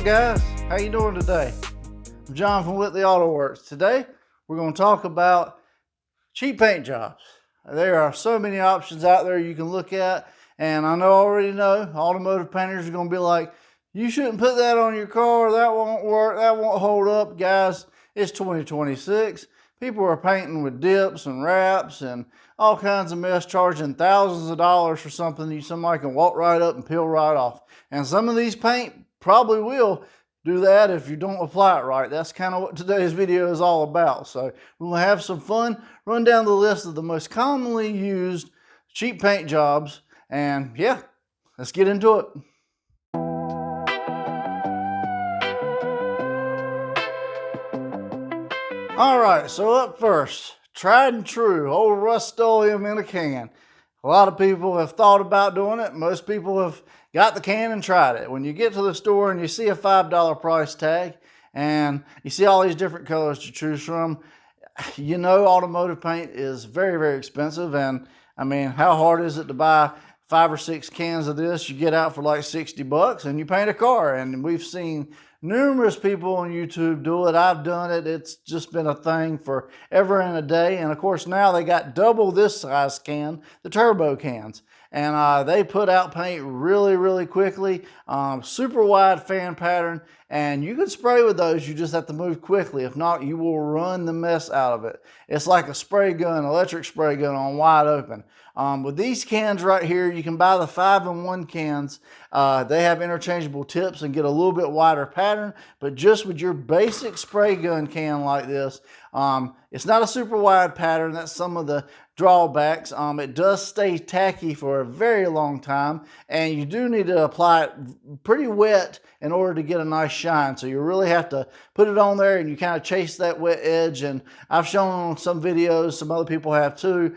up, guys? How you doing today? I'm John from Whitley Auto Works. Today we're going to talk about cheap paint jobs. There are so many options out there you can look at, and I already know automotive painters are going to be like, you shouldn't put that on your car, that won't work, that won't hold up. Guys, it's 2026. People are painting with dips and wraps and all kinds of mess, charging thousands of dollars for something somebody can walk right up and peel right off. And some of these paint probably will do that if you don't apply it right. That's kind of what today's video is all about. So we're going to have some fun, run down the list of the most commonly used cheap paint jobs, and yeah, let's get into it. All right, so up first, tried and true, old Rust-Oleum in a can. A lot of people have thought about doing it. Most people have got the can and tried it. When you get to the store and you see a $5 price tag and you see all these different colors to choose from, you know automotive paint is very, very expensive. And I mean, how hard is it to buy 5 or 6 cans of this? You get out for like 60 bucks and you paint a car. And we've seen numerous people on YouTube do it. I've done it. It's just been a thing forever and a day. And of course, now they got double this size can, the turbo cans. And they put out paint really, really quickly. Super wide fan pattern. And you can spray with those. You just have to move quickly. If not, you will run the mess out of it. It's like a spray gun, electric spray gun on wide open. With these cans right here, you can buy the 5-in-1 cans. They have interchangeable tips and get a little bit wider pattern, but just with your basic spray gun can like this, it's not a super wide pattern. That's some of the drawbacks. It does stay tacky for a very long time, and you do need to apply it pretty wet in order to get a nice shine. So you really have to put it on there and you kind of chase that wet edge. And I've shown on some videos, some other people have too.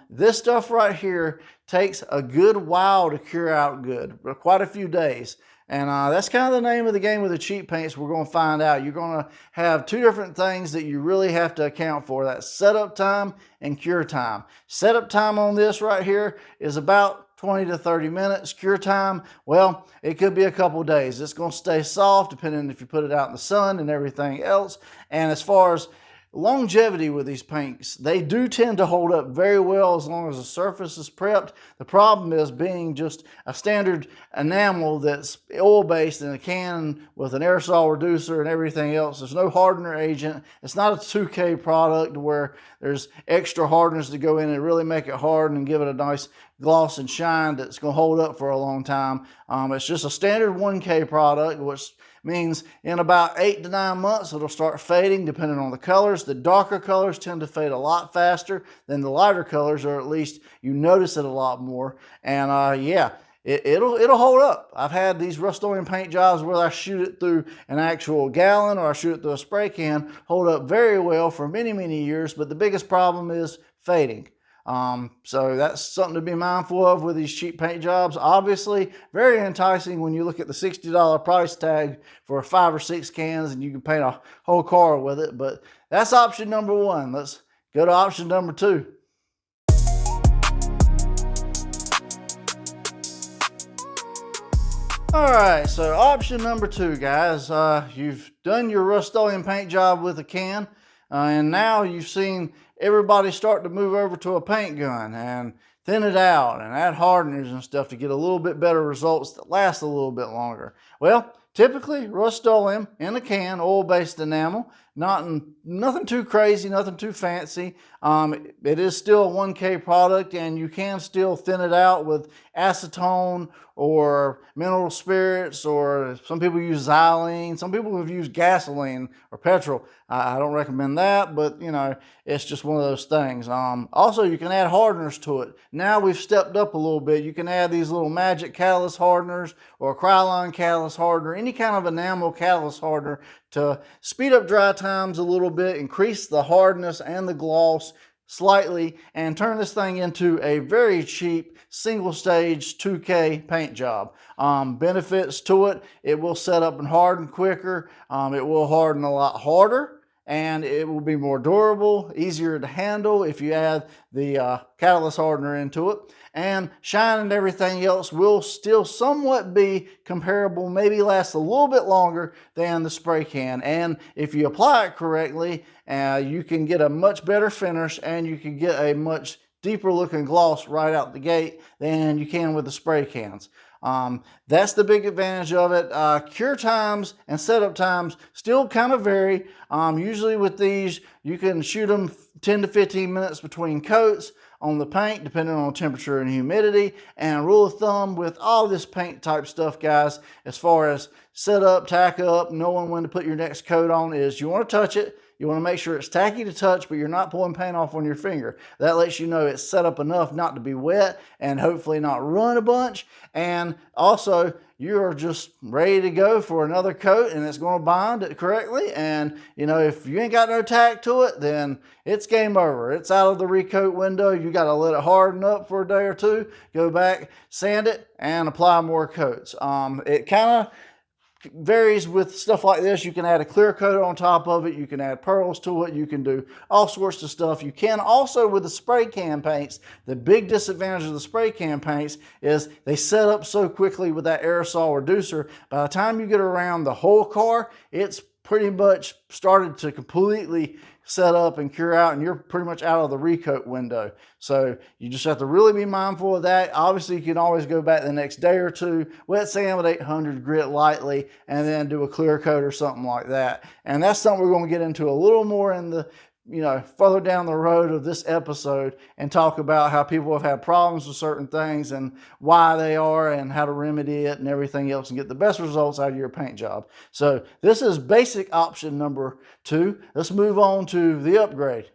This stuff right here takes a good while to cure out good, quite a few days. And that's kind of the name of the game with the cheap paints. We're going to find out. You're going to have 2 different things that you really have to account for. That's setup time and cure time. Setup time on this right here is about 20 to 30 minutes. Cure time, well, it could be a couple days. It's going to stay soft depending if you put it out in the sun and everything else. And as far as longevity with these paints, they do tend to hold up very well as long as the surface is prepped. The problem is being just a standard enamel that's oil-based in a can with an aerosol reducer and everything else. There's no hardener agent. It's not a 2K product where there's extra hardeners to go in and really make it harden and give it a nice gloss and shine that's going to hold up for a long time. It's just a standard 1K product, which means in about 8 to 9 months it'll start fading depending on the colors. The darker colors tend to fade a lot faster than the lighter colors, or at least you notice it a lot more. And yeah, it'll hold up. I've had these Rust-Oleum paint jobs where I shoot it through an actual gallon or I shoot it through a spray can, hold up very well for many, many years, but the biggest problem is fading. So that's something to be mindful of with these cheap paint jobs. Obviously, very enticing when you look at the $60 price tag for 5 or 6 cans and you can paint a whole car with it. But that's option number 1. Let's go to option number 2. All right, so option number 2, guys. You've done your Rust-Oleum paint job with a can, and now you've seen everybody start to move over to a paint gun and thin it out and add hardeners and stuff to get a little bit better results that last a little bit longer. Well, typically Rust-Oleum in a can, oil-based enamel, nothing too crazy, nothing too fancy. It is still a 1K product, and you can still thin it out with acetone or mineral spirits, or some people use xylene. Some people have used gasoline or petrol. I don't recommend that, but you know, it's just one of those things. Also, you can add hardeners to it. Now we've stepped up a little bit. You can add these little magic catalyst hardeners or a Krylon catalyst hardener, any kind of enamel catalyst hardener to speed up dry times a little bit, increase the hardness and the gloss slightly, and turn this thing into a very cheap single stage 2K paint job. Benefits to it: it will set up and harden quicker, it will harden a lot harder, and it will be more durable, easier to handle if you add the catalyst hardener into it. And shine and everything else will still somewhat be comparable, maybe last a little bit longer than the spray can. And if you apply it correctly, you can get a much better finish, and you can get a much deeper looking gloss right out the gate than you can with the spray cans. That's the big advantage of it. Cure times and setup times still kind of vary. Usually with these, you can shoot them 10 to 15 minutes between coats on the paint, depending on temperature and humidity. And rule of thumb with all this paint type stuff, guys, as far as setup, tack up, knowing when to put your next coat on, is you want to touch it. You want to make sure it's tacky to touch, but you're not pulling paint off on your finger. That lets you know it's set up enough not to be wet and hopefully not run a bunch. And also, you're just ready to go for another coat, and it's going to bind it correctly. And you know, if you ain't got no tack to it, then it's game over. It's out of the recoat window. You got to let it harden up for a day or two, go back, sand it, and apply more coats. It kind of varies with stuff like this. You can add a clear coat on top of it. You can add pearls to it. You can do all sorts of stuff. You can also with the spray can paints. The big disadvantage of the spray can paints is they set up so quickly with that aerosol reducer. By the time you get around the whole car, it's pretty much started to completely set up and cure out, and you're pretty much out of the recoat window. So you just have to really be mindful of that. Obviously, you can always go back the next day or two, wet sand with 800 grit lightly, and then do a clear coat or something like that. And that's something we're going to get into a little more in the, further down the road of this episode, and talk about how people have had problems with certain things and why they are and how to remedy it and everything else and get the best results out of your paint job. So this is basic option number 2. Let's move on to the upgrade.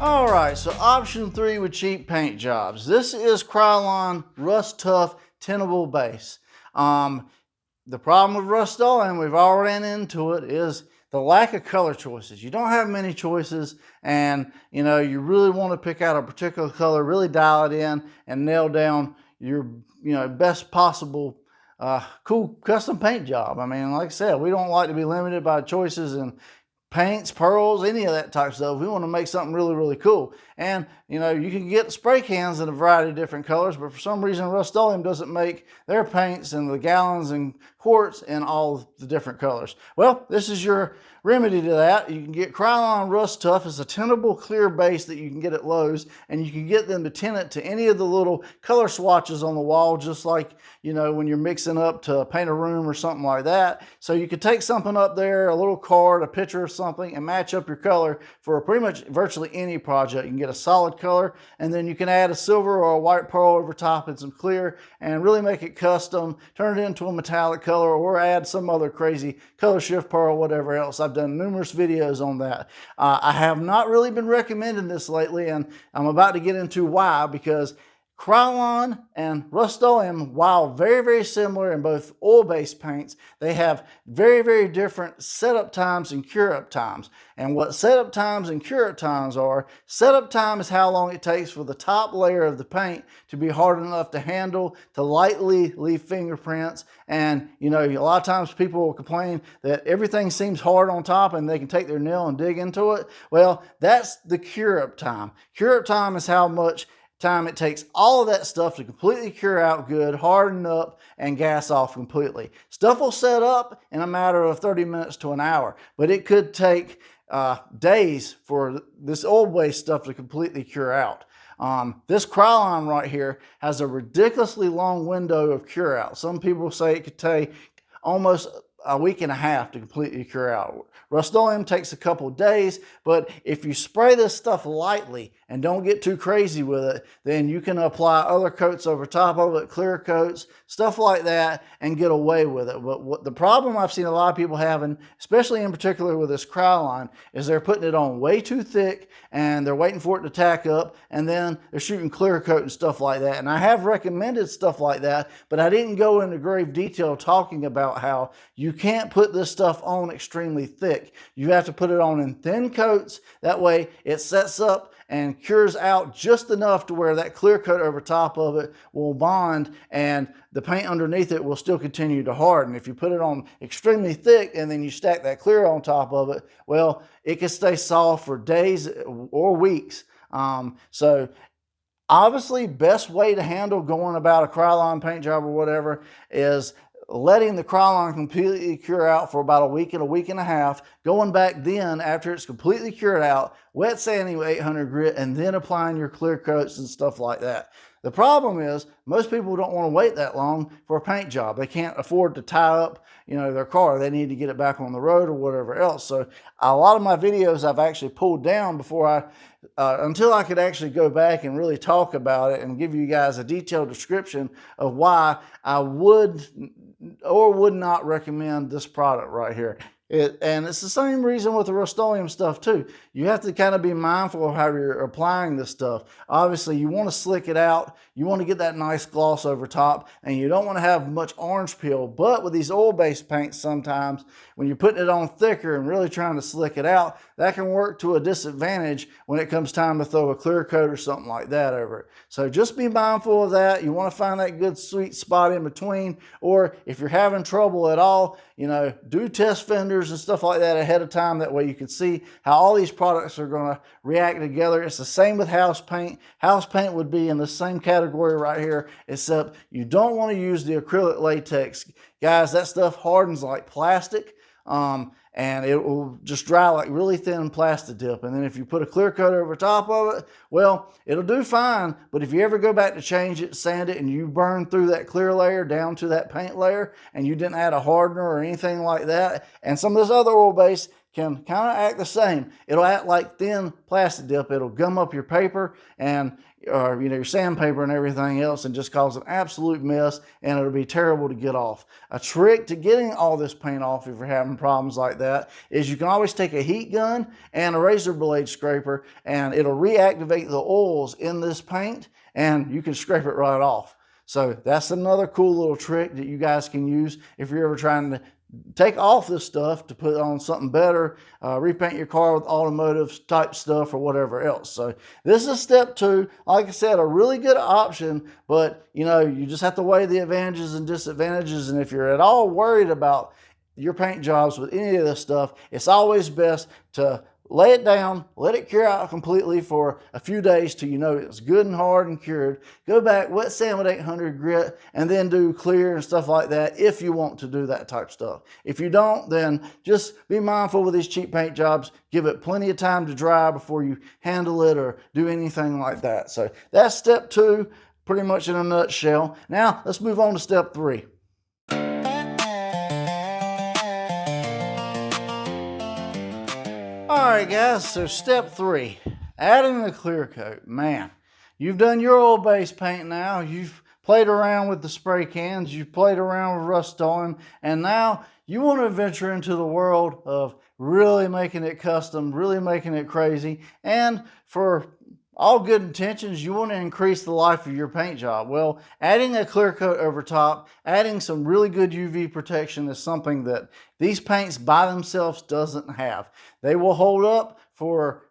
All right, so option 3 with cheap paint jobs. This is Krylon Rust Tough Tintable Base. The problem with Rust-Oleum, we've all ran into it, is the lack of color choices. You don't have many choices, and you really want to pick out a particular color, really dial it in and nail down your best possible cool custom paint job. I mean, like I said, we don't like to be limited by choices and paints, pearls, any of that type of stuff. We want to make something really, really cool. And you can get spray cans in a variety of different colors, but for some reason Rust-Oleum doesn't make their paints in the gallons and quarts in all the different colors. Well, this is your remedy to that. You can get Krylon Rust Tough. It's a tintable clear base that you can get at Lowe's, and you can get them to tint it to any of the little color swatches on the wall, just like when you're mixing up to paint a room or something like that. So you could take something up there, a little card, a picture of something, and match up your color for pretty much virtually any project. You can get a solid color, and then you can add a silver or a white pearl over top and some clear, and really make it custom, turn it into a metallic color, or add some other crazy color shift pearl, whatever else. I've done numerous videos on that. I have not really been recommending this lately, and I'm about to get into why, because Krylon and Rust-Oleum, while very, very similar in both oil-based paints, they have very, very different setup times and cure-up times. And what setup times and cure-up times are, setup time is how long it takes for the top layer of the paint to be hard enough to handle, to lightly leave fingerprints. And a lot of times people will complain that everything seems hard on top and they can take their nail and dig into it. Well, that's the cure-up time. Cure-up time is how much time it takes all of that stuff to completely cure out good, harden up, and gas off completely. Stuff will set up in a matter of 30 minutes to an hour, but it could take days for this oil-based stuff to completely cure out. This Krylon right here has a ridiculously long window of cure out. Some people say it could take almost a week and a half to completely cure out. Rust-Oleum takes a couple days, but if you spray this stuff lightly and don't get too crazy with it, then you can apply other coats over top of it, clear coats, stuff like that, and get away with it. But the problem I've seen a lot of people having, especially in particular with this Krylon, is they're putting it on way too thick and they're waiting for it to tack up, and then they're shooting clear coat and stuff like that. And I have recommended stuff like that, but I didn't go into grave detail talking about how you you can't put this stuff on extremely thick. You have to put it on in thin coats. That way it sets up and cures out just enough to where that clear coat over top of it will bond and the paint underneath it will still continue to harden. If you put it on extremely thick and then you stack that clear on top of it, well, it can stay soft for days or weeks. So obviously, best way to handle going about a Krylon paint job or whatever is letting the Krylon completely cure out for about a week and a half, going back then after it's completely cured out, wet sanding with 800 grit, and then applying your clear coats and stuff like that. The problem is most people don't want to wait that long for a paint job. They can't afford to tie up, their car. They need to get it back on the road or whatever else. So a lot of my videos I've actually pulled down before until I could actually go back and really talk about it and give you guys a detailed description of why I would or would not recommend this product right here. And it's the same reason with the Rust-Oleum stuff too. You have to kind of be mindful of how you're applying this stuff. Obviously, you want to slick it out. You want to get that nice gloss over top, and you don't want to have much orange peel. But with these oil-based paints, sometimes when you're putting it on thicker and really trying to slick it out, that can work to a disadvantage when it comes time to throw a clear coat or something like that over it. So just be mindful of that. You want to find that good sweet spot in between, or if you're having trouble at all, do test fenders and stuff like that ahead of time. That way you can see how all these products are going to react together. It's the same with house paint. House paint would be in the same category right here, except you don't want to use the acrylic latex. Guys, that stuff hardens like plastic. And it will just dry like really thin plastic dip. And then if you put a clear coat over top of it, well, it'll do fine. But if you ever go back to change it, sand it, and you burn through that clear layer down to that paint layer, and you didn't add a hardener or anything like that, and some of this other oil base can kind of act the same. It'll act like thin plastic dip. It'll gum up your paper and your sandpaper and everything else, and just cause an absolute mess, and it'll be terrible to get off. A trick to getting all this paint off if you're having problems like that is you can always take a heat gun and a razor blade scraper, and it'll reactivate the oils in this paint, and you can scrape it right off. So that's another cool little trick that you guys can use if you're ever trying to take off this stuff to put on something better, repaint your car with automotive type stuff or whatever else. So this is step 2. Like I said, a really good option, but you just have to weigh the advantages and disadvantages. And if you're at all worried about your paint jobs with any of this stuff, it's always best to lay it down, let it cure out completely for a few days till you know it's good and hard and cured. Go back, wet sand with 800 grit, and then do clear and stuff like that if you want to do that type stuff. If you don't, then just be mindful with these cheap paint jobs. Give it plenty of time to dry before you handle it or do anything like that. So that's step 2, pretty much in a nutshell. Now let's move on to step 3. Alright guys, so step 3, adding the clear coat. Man, you've done your oil-based paint now, you've played around with the spray cans, you've played around with Rust-Oleum, and now you want to venture into the world of really making it custom, really making it crazy, and for all good intentions, you want to increase the life of your paint job. Well, adding a clear coat over top, adding some really good UV protection is something that these paints by themselves doesn't have. They will hold up for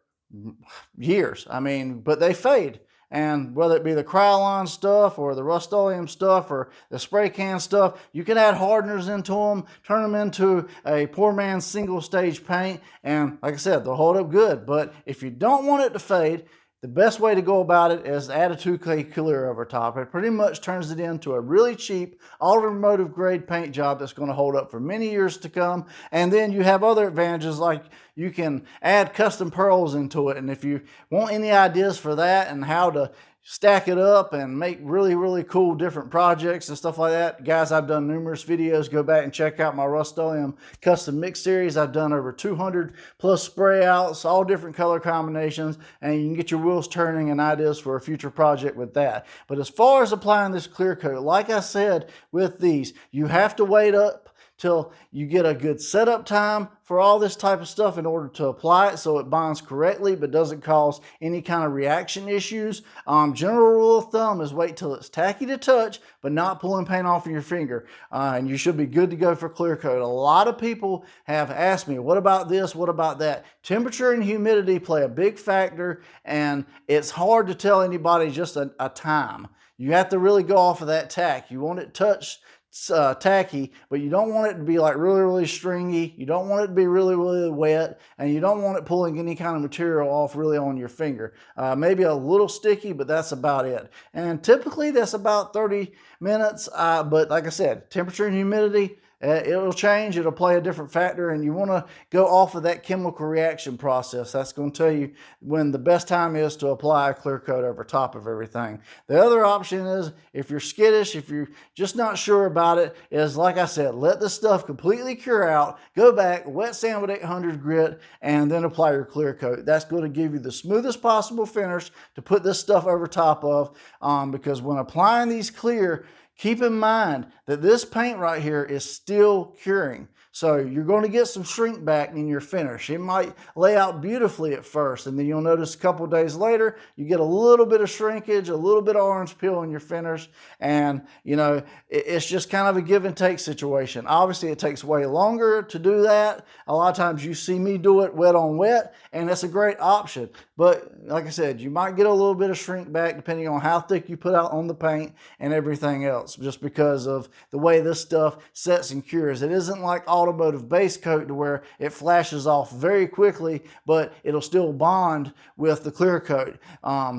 years, but they fade. And whether it be the Krylon stuff or the Rust-Oleum stuff or the spray can stuff, you can add hardeners into them, turn them into a poor man's single stage paint, and like I said, they'll hold up good. But if you don't want it to fade, the best way to go about it is add a 2K clear over top. It pretty much turns it into a really cheap automotive grade paint job that's going to hold up for many years to come. And then you have other advantages, like you can add custom pearls into it. And if you want any ideas for that and how to stack it up and make really, really cool different projects and stuff like that, guys, I've done numerous videos. Go back and check out my Rust-Oleum custom mix series. I've done over 200 plus spray outs, all different color combinations, and you can get your wheels turning and ideas for a future project with that. But as far as applying this clear coat, like I said with these, you have to wait up till you get a good setup time for all this type of stuff in order to apply it so it bonds correctly but doesn't cause any kind of reaction issues. General rule of thumb is wait till it's tacky to touch but not pulling paint off of your finger, and you should be good to go for clear coat. A lot of people have asked me, what about this, what about that? Temperature and humidity play a big factor, and it's hard to tell anybody just a time. You have to really go off of that tack. You want it touched tacky, but you don't want it to be like really stringy. You don't want it to be really wet, and you don't want it pulling any kind of material off really on your finger. Maybe a little sticky, but that's about it. And typically that's about 30 minutes, but like I said, temperature and humidity, it'll change, it'll play a different factor, and you want to go off of that chemical reaction process. That's going to tell you when the best time is to apply a clear coat over top of everything. The other option is, if you're skittish, if you're just not sure about it, is like I said, let the stuff completely cure out, go back, wet sand with 800 grit, and then apply your clear coat. That's going to give you the smoothest possible finish to put this stuff over top of, because when applying these clear, keep in mind that this paint right here is still curing. So you're going to get some shrink back in your finish. It might lay out beautifully at first, and then you'll notice a couple days later, you get a little bit of shrinkage, a little bit of orange peel in your finish, and you know, it's just kind of a give and take situation. Obviously, it takes way longer to do that. A lot of times you see me do it wet on wet, and that's a great option. But like I said, you might get a little bit of shrink back depending on how thick you put out on the paint and everything else, just because of the way this stuff sets and cures. It isn't like automotive base coat to where it flashes off very quickly, but it'll still bond with the clear coat.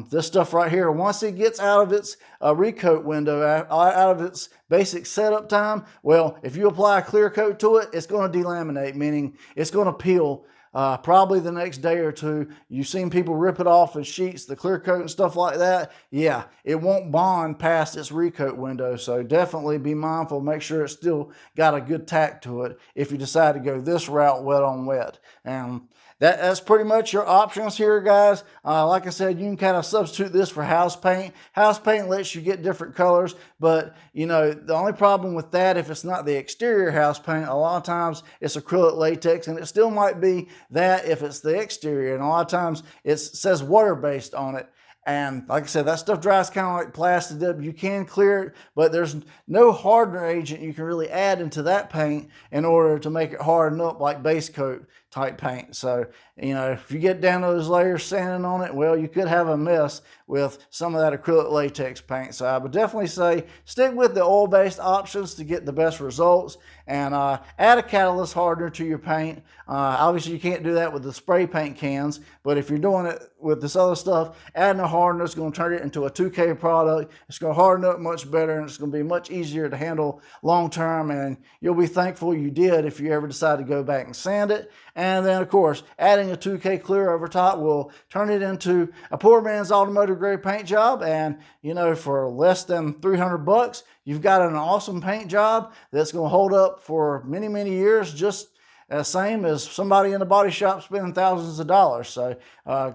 This stuff right here, once it gets out of its recoat window, out of its basic setup time, well, if you apply a clear coat to it, it's going to delaminate, meaning it's going to peel. Probably the next day or two. You've seen people rip it off in sheets, the clear coat and stuff like that. Yeah, it won't bond past its recoat window. So definitely be mindful, make sure it's still got a good tack to it if you decide to go this route, wet on wet. And that's pretty much your options here, guys. Like I said, you can kind of substitute this for house paint. House paint lets you get different colors, but you know, the only problem with that, if it's not the exterior house paint, a lot of times it's acrylic latex, and it still might be that if it's the exterior, and a lot of times it says water-based on it. And like I said, that stuff dries kind of like plastic. You can clear it, but there's no hardener agent you can really add into that paint in order to make it harden up like base coat type paint. So, you know, if you get down those layers sanding on it, well, you could have a mess with some of that acrylic latex paint. So I would definitely say stick with the oil-based options to get the best results, and add a catalyst hardener to your paint. Obviously, you can't do that with the spray paint cans, but if you're doing it with this other stuff, adding a hardener is going to turn it into a 2K product. It's going to harden up much better, and it's going to be much easier to handle long term, and you'll be thankful you did if you ever decide to go back and sand it. And then, of course, adding a 2K clear over top will turn it into a poor man's automotive grade paint job. And, you know, for less than $300, you've got an awesome paint job that's going to hold up for many years, just same as somebody in the body shop spending thousands of dollars. So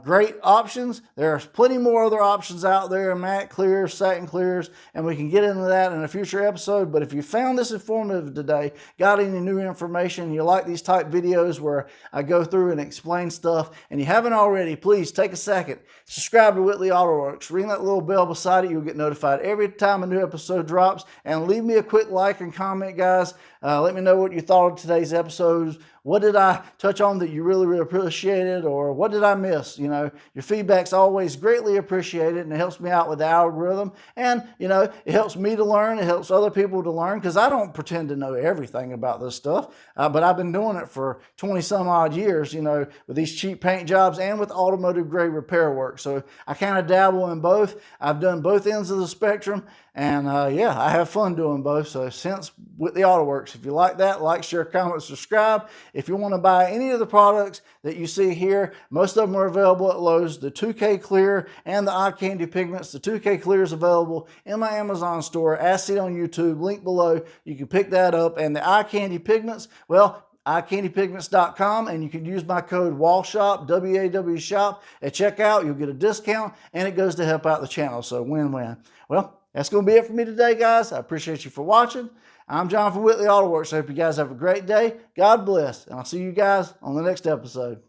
great options. There's plenty more other options out there, matte clears, satin clears, and we can get into that in a future episode. But if you found this informative today, got any new information, you like these type videos where I go through and explain stuff, and you haven't already, please take a second, subscribe to Whitley Auto Works, ring that little bell beside it. You'll get notified every time a new episode drops, and leave me a quick like and comment, guys. Let me know what you thought of today's episodes. What did I touch on that you really appreciated, or what did I miss? You know, your feedback's always greatly appreciated, and it helps me out with the algorithm. And, you know, it helps me to learn. It helps other people to learn, because I don't pretend to know everything about this stuff. But I've been doing it for 20 some odd years, you know, with these cheap paint jobs and with automotive grade repair work. So I kind of dabble in both. I've done both ends of the spectrum. And yeah, I have fun doing both. So since Whitley Auto Works, if you like that, like, share, comment, subscribe. If you want to buy any of the products that you see here, most of them are available at Lowe's. The 2K Clear and the Eye Candy Pigments. The 2K Clear is available in my Amazon store, as seen on YouTube, link below. You can pick that up. And the Eye Candy Pigments, well, eyecandypigments.com, and you can use my code WALSHOP, W-A-W shop, at checkout. You'll get a discount, and it goes to help out the channel. So win-win. Well, that's going to be it for me today, guys. I appreciate you for watching. I'm John from Whitley Auto Works. I hope you guys have a great day. God bless. And I'll see you guys on the next episode.